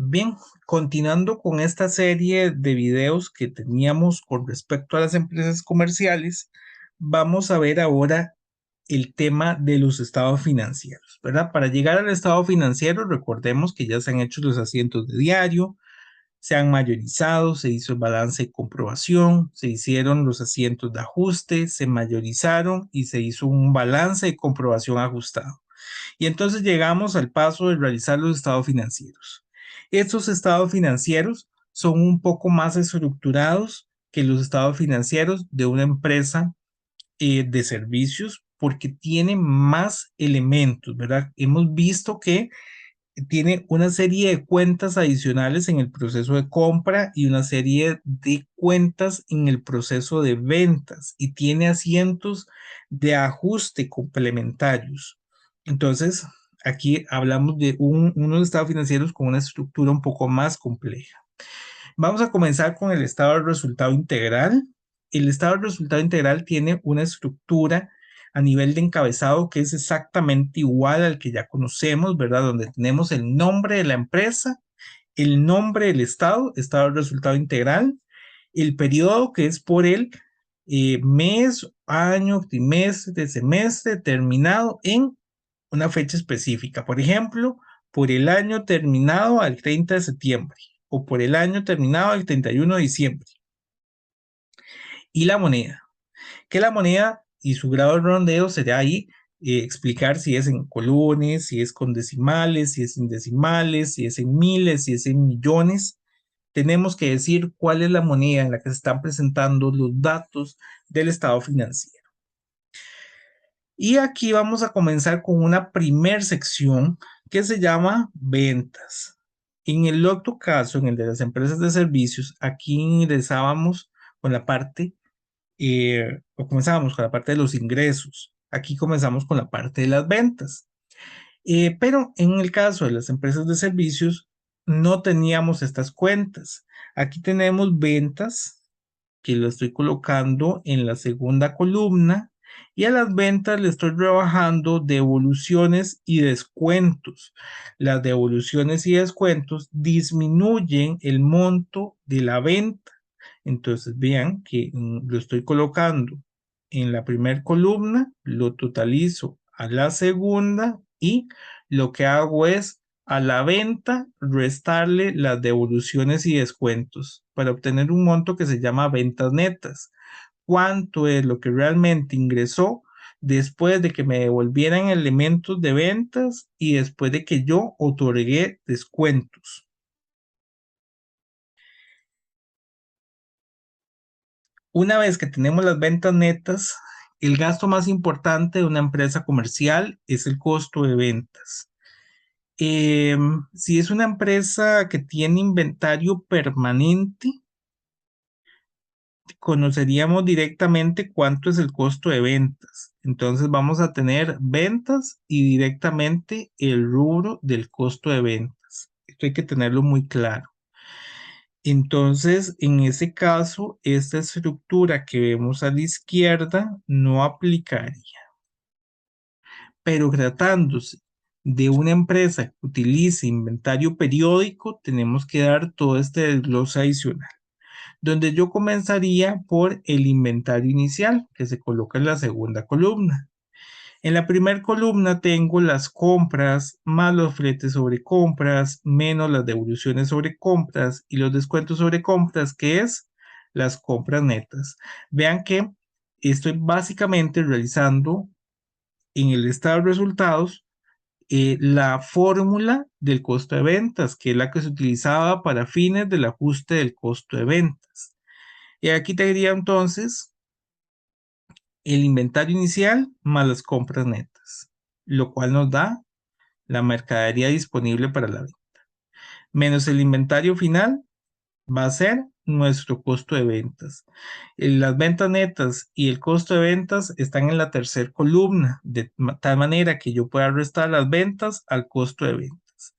Bien, continuando con esta serie de videos que teníamos con respecto a las empresas comerciales, vamos a ver ahora el tema de los estados financieros, ¿verdad? Para llegar al estado financiero, recordemos que ya se han hecho los asientos de diario, se han mayorizado, se hizo el balance de comprobación, se hicieron los asientos de ajuste, se mayorizaron y se hizo un balance de comprobación ajustado. Y entonces llegamos al paso de realizar los estados financieros. Estos estados financieros son un poco más estructurados que los estados financieros de una empresa de servicios porque tiene más elementos, ¿verdad? Hemos visto que tiene una serie de cuentas adicionales en el proceso de compra y una serie de cuentas en el proceso de ventas y tiene asientos de ajuste complementarios. Entonces, aquí hablamos de unos estados financieros con una estructura un poco más compleja. Vamos a comenzar con el estado de resultado integral. El estado de resultado integral tiene una estructura a nivel de encabezado que es exactamente igual al que ya conocemos, ¿verdad? Donde tenemos el nombre de la empresa, el nombre del estado de resultado integral, el periodo que es por el mes, año, trimestre, semestre, terminado en una fecha específica. Por ejemplo, por el año terminado al 30 de septiembre o por el año terminado al 31 de diciembre. Y la moneda, que la moneda y su grado de redondeo será ahí explicar si es en colones, si es con decimales, si es en decimales, si es en miles, si es en millones. Tenemos que decir cuál es la moneda en la que se están presentando los datos del estado financiero. Y aquí vamos a comenzar con una primer sección que se llama ventas. En el otro caso, en el de las empresas de servicios, aquí ingresábamos con la parte, o comenzábamos con la parte de los ingresos. Aquí comenzamos con la parte de las ventas. Pero en el caso de las empresas de servicios, no teníamos estas cuentas. Aquí tenemos ventas, que lo estoy colocando en la segunda columna, y a las ventas le estoy rebajando devoluciones y descuentos. Las devoluciones y descuentos disminuyen el monto de la venta. Entonces vean que lo estoy colocando en la primera columna, lo totalizo a la segunda y lo que hago es a la venta restarle las devoluciones y descuentos para obtener un monto que se llama ventas netas. ¿Cuánto es lo que realmente ingresó después de que me devolvieran elementos de ventas y después de que yo otorgué descuentos? Una vez que tenemos las ventas netas, el gasto más importante de una empresa comercial es el costo de ventas. Si es una empresa que tiene inventario permanente, conoceríamos directamente cuánto es el costo de ventas. Entonces vamos a tener ventas y directamente el rubro del costo de ventas. Esto hay que tenerlo muy claro. Entonces, en ese caso, esta estructura que vemos a la izquierda no aplicaría. Pero tratándose de una empresa que utilice inventario periódico, tenemos que dar todo este desglose adicional, donde yo comenzaría por el inventario inicial, que se coloca en la segunda columna. En la primera columna tengo las compras más los fletes sobre compras menos las devoluciones sobre compras y los descuentos sobre compras, que es las compras netas. Vean que estoy básicamente realizando en el estado de resultados la fórmula del costo de ventas, que es la que se utilizaba para fines del ajuste del costo de ventas. Y aquí te diría entonces el inventario inicial más las compras netas, lo cual nos da la mercadería disponible para la venta, menos el inventario final va a ser nuestro costo de ventas. Las ventas netas y el costo de ventas están en la tercera columna, de tal manera que yo pueda restar las ventas al costo de ventas.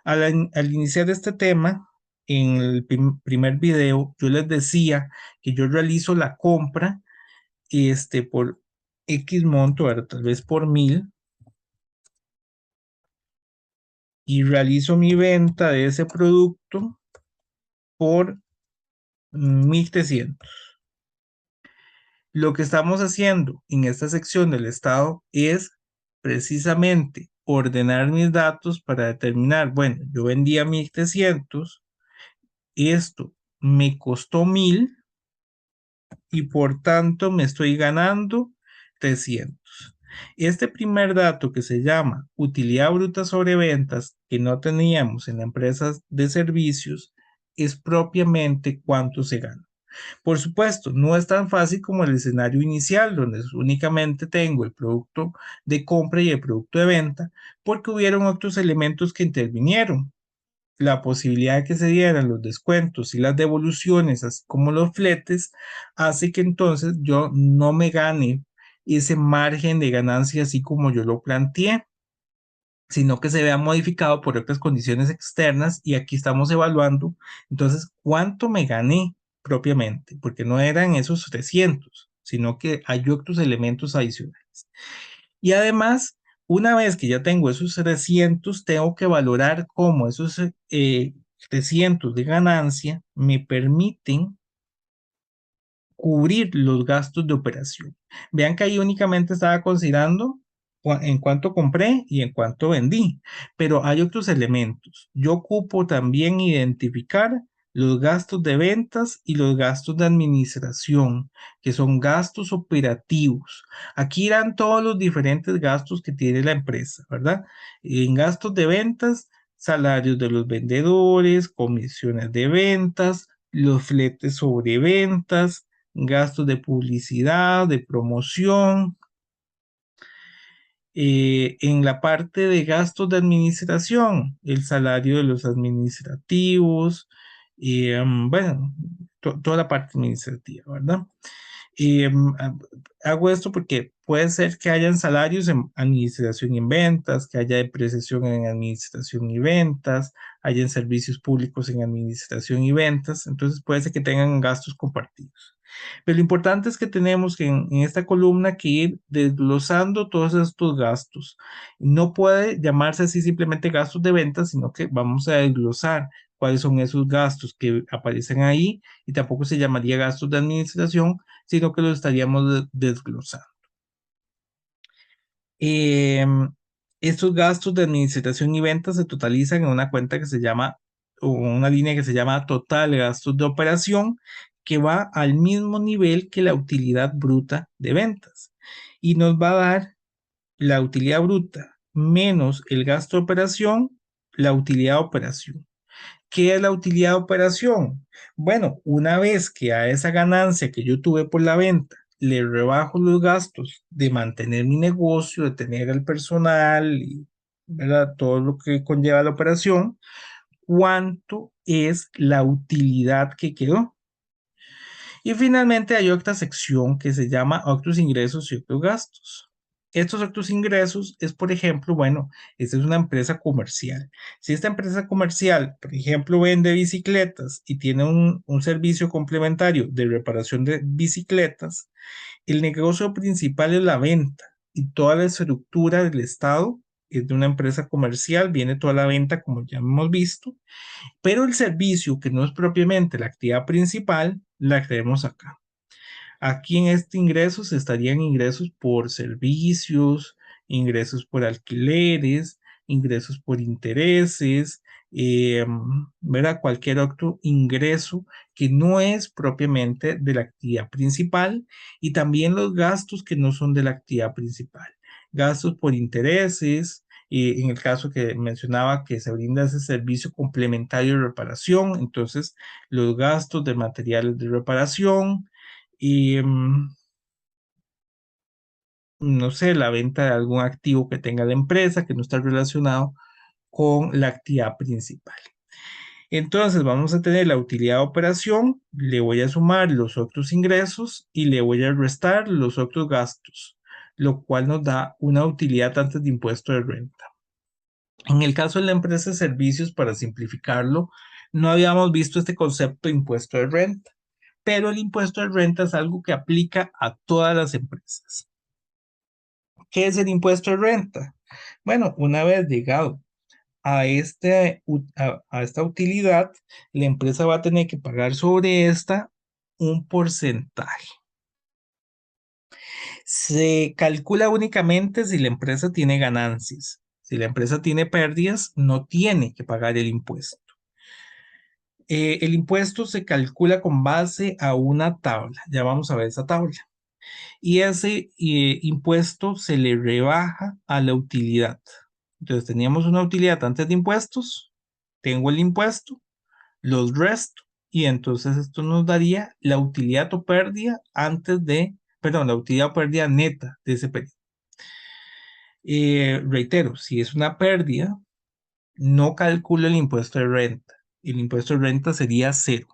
Al iniciar este tema, en el primer video, yo les decía que yo realizo la compra por X monto, tal vez por 1000, y realizo mi venta de ese producto por 1.300. Lo que estamos haciendo en esta sección del estado es precisamente ordenar mis datos para determinar, bueno, yo vendía 1.300, esto me costó 1.000 y por tanto me estoy ganando 300. Este primer dato que se llama utilidad bruta sobre ventas, que no teníamos en la empresa de servicios, es propiamente cuánto se gana. Por supuesto, no es tan fácil como el escenario inicial, donde únicamente tengo el producto de compra y el producto de venta, porque hubieron otros elementos que intervinieron. La posibilidad de que se dieran los descuentos y las devoluciones, así como los fletes, hace que entonces yo no me gane ese margen de ganancia así como yo lo planteé, sino que se vea modificado por otras condiciones externas y aquí estamos evaluando entonces cuánto me gané propiamente, porque no eran esos 300, sino que hay otros elementos adicionales. Y además, una vez que ya tengo esos 300, tengo que valorar cómo esos 300 de ganancia me permiten cubrir los gastos de operación. Vean que ahí únicamente estaba considerando en cuánto compré y en cuánto vendí, pero hay otros elementos. Yo ocupo también identificar los gastos de ventas y los gastos de administración, que son gastos operativos. Aquí irán todos los diferentes gastos que tiene la empresa, ¿verdad? En gastos de ventas, salarios de los vendedores, comisiones de ventas, los fletes sobre ventas, gastos de publicidad, de promoción. En la parte de gastos de administración, el salario de los administrativos, bueno, toda la parte administrativa, ¿verdad? Y hago esto porque puede ser que hayan salarios en administración y en ventas, que haya depreciación en administración y ventas, hayan servicios públicos en administración y ventas, entonces puede ser que tengan gastos compartidos. Pero lo importante es que tenemos que en esta columna que ir desglosando todos estos gastos. No puede llamarse así simplemente gastos de ventas, sino que vamos a desglosar cuáles son esos gastos que aparecen ahí y tampoco se llamaría gastos de administración, sino que los estaríamos desglosando. Em, Estos gastos de administración y ventas se totalizan en una cuenta que se llama, o una línea que se llama total gastos de operación, que va al mismo nivel que la utilidad bruta de ventas. Y nos va a dar la utilidad bruta menos el gasto de operación, la utilidad de operación. ¿Qué es la utilidad de operación? Bueno, una vez que a esa ganancia que yo tuve por la venta le rebajo los gastos de mantener mi negocio, de tener el personal y, ¿verdad? Todo lo que conlleva la operación, ¿cuánto es la utilidad que quedó? Y finalmente hay otra sección que se llama otros ingresos y otros gastos. Estos otros ingresos es, por ejemplo, bueno, esta es una empresa comercial. Si esta empresa comercial, por ejemplo, vende bicicletas y tiene un servicio complementario de reparación de bicicletas, el negocio principal es la venta y toda la estructura del Estado es de una empresa comercial, viene toda la venta, como ya hemos visto, pero el servicio, que no es propiamente la actividad principal, la creemos acá. Aquí en este ingreso se estarían ingresos por servicios, ingresos por alquileres, ingresos por intereses, ¿verdad? Cualquier otro ingreso que no es propiamente de la actividad principal y también los gastos que no son de la actividad principal. Gastos por intereses, y en el caso que mencionaba que se brinda ese servicio complementario de reparación, entonces los gastos de materiales de reparación y no sé, la venta de algún activo que tenga la empresa que no está relacionado con la actividad principal. Entonces vamos a tener la utilidad de operación, le voy a sumar los otros ingresos y le voy a restar los otros gastos, lo cual nos da una utilidad antes de impuesto de renta. En el caso de la empresa de servicios, para simplificarlo, no habíamos visto este concepto de impuesto de renta, pero el impuesto de renta es algo que aplica a todas las empresas. ¿Qué es el impuesto de renta? Bueno, una vez llegado a esta utilidad, la empresa va a tener que pagar sobre esta un porcentaje. Se calcula únicamente si la empresa tiene ganancias. Si la empresa tiene pérdidas, no tiene que pagar el impuesto. El impuesto se calcula con base a una tabla. Ya vamos a ver esa tabla. Y ese impuesto se le rebaja a la utilidad. Entonces teníamos una utilidad antes de impuestos, tengo el impuesto, los resto, y entonces esto nos daría la utilidad o pérdida perdón, la utilidad o pérdida neta de ese periodo. Reitero, si es una pérdida, no calculo el impuesto de renta. El impuesto de renta sería cero.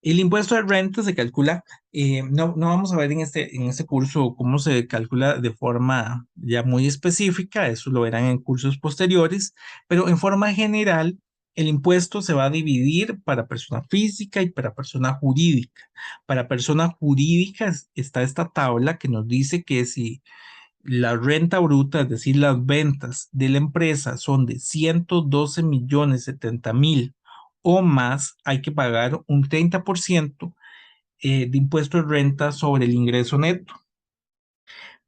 El impuesto de renta se calcula, no vamos a ver en este curso cómo se calcula de forma ya muy específica, eso lo verán en cursos posteriores, pero en forma general, el impuesto se va a dividir para persona física y para persona jurídica. Para persona jurídica está esta tabla que nos dice que si la renta bruta, es decir, las ventas de la empresa son de 112.070.000 o más, hay que pagar un 30% de impuesto de renta sobre el ingreso neto.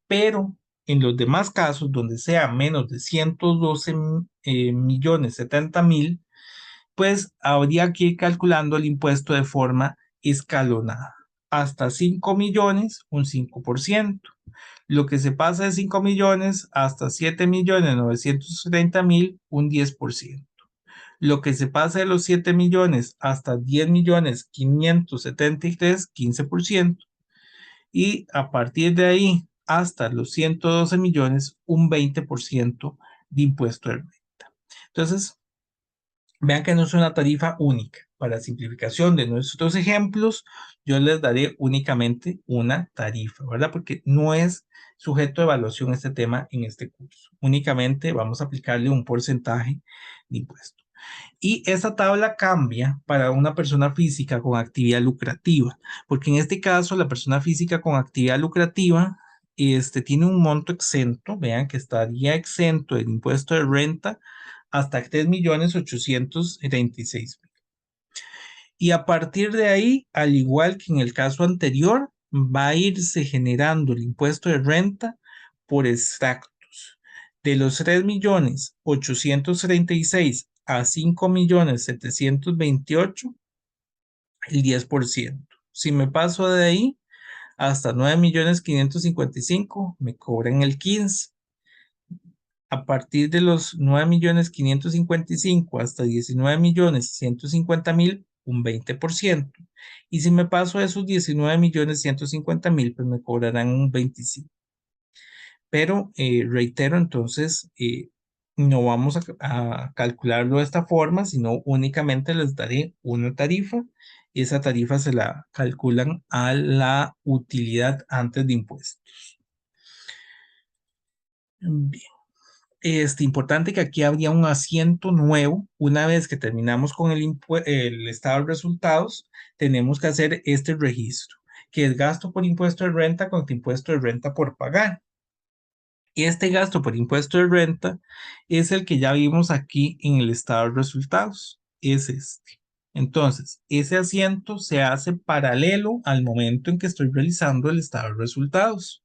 Pero en los demás casos, donde sea menos de 112.070.000, pues habría que ir calculando el impuesto de forma escalonada. Hasta 5 millones, un 5%. Lo que se pasa de 5 millones hasta 7.930.000, un 10%. Lo que se pasa de los 7 millones hasta 10.573.000, 15%. Y a partir de ahí hasta los 112 millones, un 20% de impuesto de renta. Entonces, vean que no es una tarifa única. Para simplificación de nuestros ejemplos, yo les daré únicamente una tarifa, ¿verdad? Porque no es sujeto de evaluación este tema en este curso. Únicamente vamos a aplicarle un porcentaje de impuesto. Y esta tabla cambia para una persona física con actividad lucrativa, porque en este caso la persona física con actividad lucrativa tiene un monto exento, vean que estaría exento del impuesto de renta hasta 3.836.000. Y a partir de ahí, al igual que en el caso anterior, va a irse generando el impuesto de renta por extractos. De los 3.836.000 a 5.728.000, el 10%. Si me paso de ahí hasta 9.555.000, me cobran el 15%. A partir de los 9.555.000 hasta 19.150.000, un 20%. Y si me paso a esos 19.150.000, pues me cobrarán un 25%. Pero reitero, entonces, no vamos a calcularlo de esta forma, sino únicamente les daré una tarifa y esa tarifa se la calculan a la utilidad antes de impuestos. Bien. Importante que aquí habría un asiento nuevo. Una vez que terminamos con el estado de resultados, tenemos que hacer este registro, que es gasto por impuesto de renta contra impuesto de renta por pagar. Y este gasto por impuesto de renta es el que ya vimos aquí en el estado de resultados. Es este. Entonces, ese asiento se hace paralelo al momento en que estoy realizando el estado de resultados.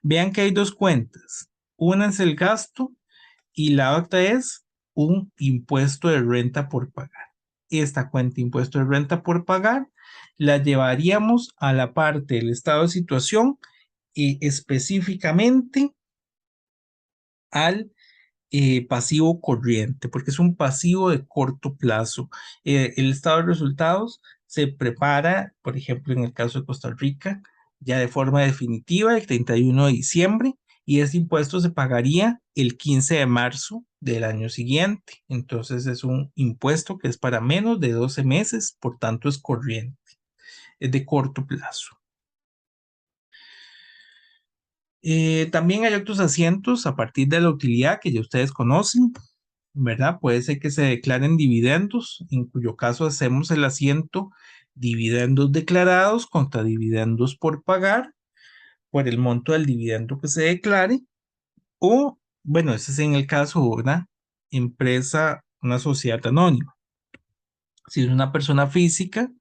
Vean que hay dos cuentas. Una es el gasto y la otra es un impuesto de renta por pagar. Esta cuenta de impuesto de renta por pagar la llevaríamos a la parte del estado de situación y específicamente al pasivo corriente, porque es un pasivo de corto plazo. El estado de resultados se prepara, por ejemplo, en el caso de Costa Rica, ya de forma definitiva el 31 de diciembre y ese impuesto se pagaría el 15 de marzo del año siguiente. Entonces es un impuesto que es para menos de 12 meses, por tanto es corriente, es de corto plazo. También hay otros asientos a partir de la utilidad que ya ustedes conocen, ¿verdad? Puede ser que se declaren dividendos, en cuyo caso hacemos el asiento dividendos declarados contra dividendos por pagar. por el monto del dividendo que se declare, o, bueno, ese es en el caso de una empresa, una sociedad anónima. Si es una persona física,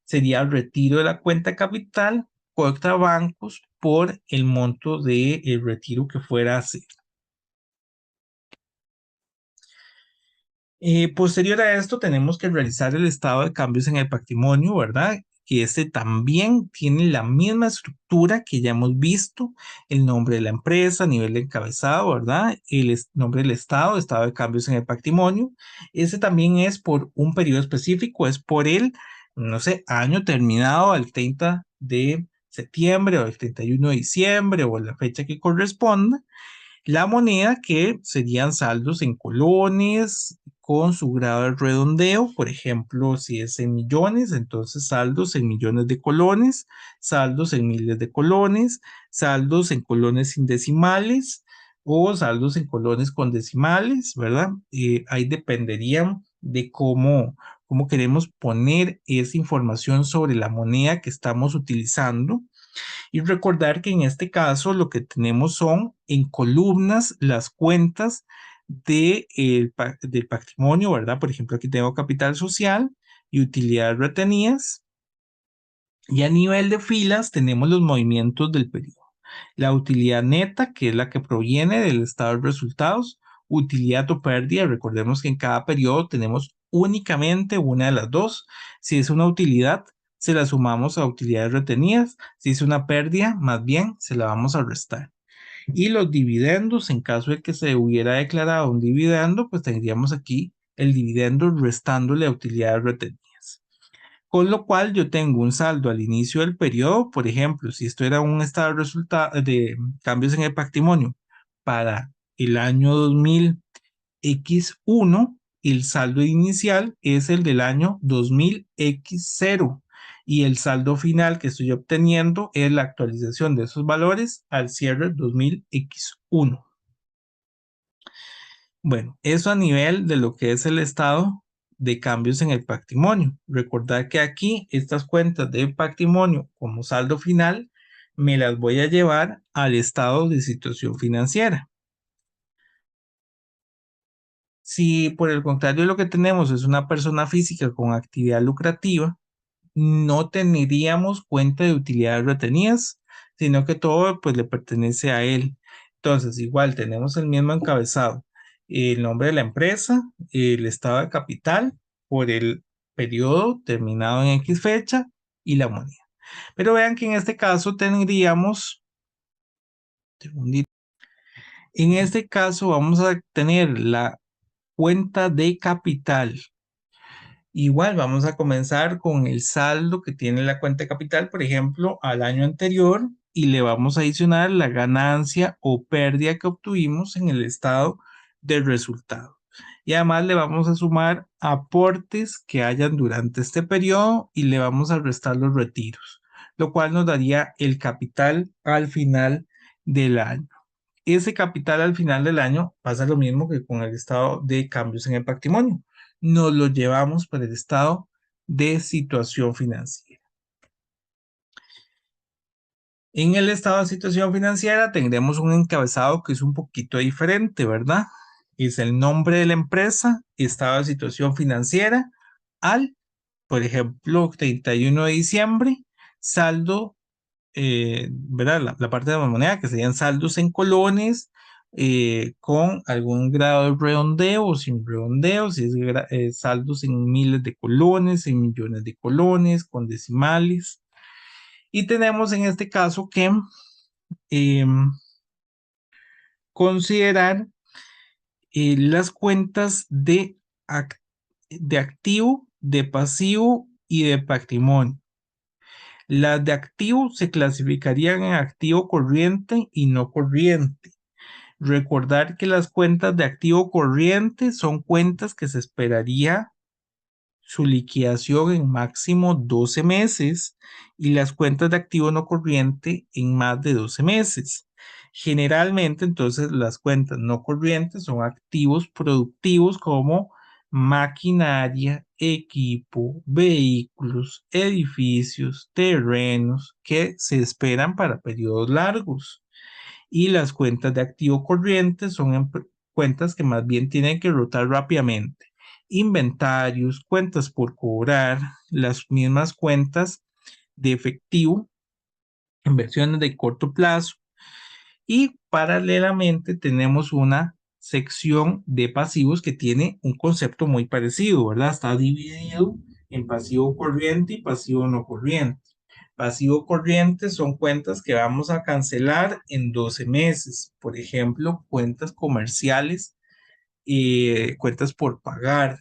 sería el retiro de la cuenta capital contra bancos por el monto del retiro que fuera a hacer. Posterior a esto, tenemos que realizar el estado de cambios en el patrimonio, ¿verdad? Que este también tiene la misma estructura que ya hemos visto, el nombre de la empresa, nivel de encabezado, ¿verdad? Nombre del estado de cambios en el patrimonio. Ese también es por un periodo específico, es por el, no sé, año terminado al 30 de septiembre o el 31 de diciembre o la fecha que corresponda. La moneda, que serían saldos en colones con su grado de redondeo, por ejemplo, si es en millones, entonces saldos en millones de colones, saldos en miles de colones, saldos en colones sin decimales o saldos en colones con decimales, ¿verdad? Ahí dependerían de cómo queremos poner esa información sobre la moneda que estamos utilizando. Y recordar que en este caso lo que tenemos son en columnas las cuentas del patrimonio, ¿verdad? Por ejemplo, aquí tengo capital social y utilidades retenidas. Y a nivel de filas tenemos los movimientos del periodo. La utilidad neta, que es la que proviene del estado de resultados. Utilidad o pérdida, recordemos que en cada periodo tenemos únicamente una de las dos. Si es una utilidad, se la sumamos a utilidades retenidas. Si es una pérdida, más bien se la vamos a restar. Y los dividendos, en caso de que se hubiera declarado un dividendo, pues tendríamos aquí el dividendo restándole a utilidades retenidas. Con lo cual yo tengo un saldo al inicio del periodo. Por ejemplo, si esto era un estado de, de cambios en el patrimonio para el año 2000 X1, el saldo inicial es el del año 2000 X0 y el saldo final que estoy obteniendo es la actualización de esos valores al cierre 2000 X1. Bueno, eso a nivel de lo que es el estado de cambios en el patrimonio. Recordad que aquí estas cuentas de patrimonio como saldo final me las voy a llevar al estado de situación financiera. Si por el contrario lo que tenemos es una persona física con actividad lucrativa, no tendríamos cuenta de utilidades retenidas, sino que todo pues le pertenece a él. Entonces, igual tenemos el mismo encabezado, el nombre de la empresa, el estado de capital por el periodo terminado en X fecha y la moneda. Pero vean que en este caso tendríamos, en este caso vamos a tener la cuenta de capital. Igual vamos a comenzar con el saldo que tiene la cuenta de capital, por ejemplo, al año anterior y le vamos a adicionar la ganancia o pérdida que obtuvimos en el estado del resultado. Y además le vamos a sumar aportes que hayan durante este periodo y le vamos a restar los retiros, lo cual nos daría el capital al final del año. Ese capital al final del año pasa lo mismo que con el estado de cambios en el patrimonio. Nos lo llevamos para el estado de situación financiera. En el estado de situación financiera tendremos un encabezado que es un poquito diferente, ¿verdad? Es el nombre de la empresa, estado de situación financiera, al, por ejemplo, 31 de diciembre, saldo, ¿verdad? La parte de la moneda que serían saldos en colones, con algún grado de redondeo o sin redondeo, si es saldos en miles de colones, en millones de colones, con decimales. Y tenemos en este caso que em, considerar las cuentas de activo, de pasivo y de patrimonio. Las de activo se clasificarían en activo corriente y no corriente. Recordar que las cuentas de activo corriente son cuentas que se esperaría su liquidación en máximo 12 meses y las cuentas de activo no corriente en más de 12 meses. Generalmente, entonces, las cuentas no corrientes son activos productivos como maquinaria, equipo, vehículos, edificios, terrenos que se esperan para periodos largos. Y las cuentas de activo corriente son cuentas que más bien tienen que rotar rápidamente. Inventarios, cuentas por cobrar, las mismas cuentas de efectivo, inversiones de corto plazo y paralelamente tenemos una sección de pasivos que tiene un concepto muy parecido, ¿verdad? Está dividido en pasivo corriente y pasivo no corriente. Pasivo corriente son cuentas que vamos a cancelar en 12 meses. Por ejemplo, cuentas comerciales, cuentas por pagar,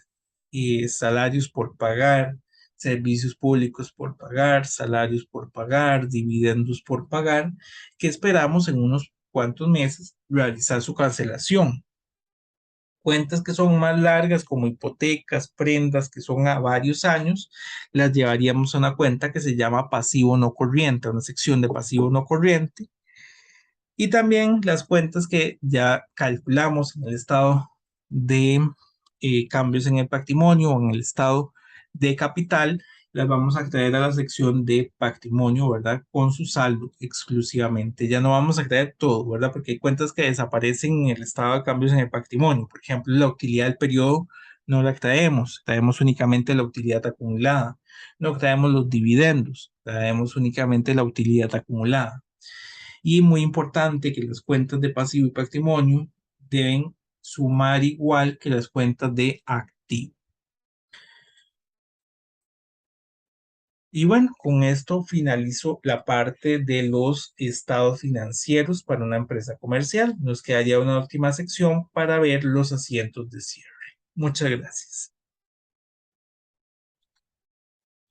salarios por pagar, servicios públicos por pagar, salarios por pagar, dividendos por pagar, que esperamos en unos cuantos meses realizar su cancelación. Cuentas que son más largas, como hipotecas, prendas, que son a varios años, las llevaríamos a una cuenta que se llama pasivo no corriente, a una sección de pasivo no corriente. Y también las cuentas que ya calculamos en el estado de cambios en el patrimonio o en el estado de capital, las vamos a traer a la sección de patrimonio, ¿verdad? Con su saldo exclusivamente. Ya no vamos a traer todo, ¿verdad? Porque hay cuentas que desaparecen en el estado de cambios en el patrimonio. Por ejemplo, la utilidad del periodo no la traemos, traemos únicamente la utilidad acumulada. No traemos los dividendos, traemos únicamente la utilidad acumulada. Y muy importante que las cuentas de pasivo y patrimonio deben sumar igual que las cuentas de activo. Y bueno, con esto finalizo la parte de los estados financieros para una empresa comercial. Nos quedaría una última sección para ver los asientos de cierre. Muchas gracias.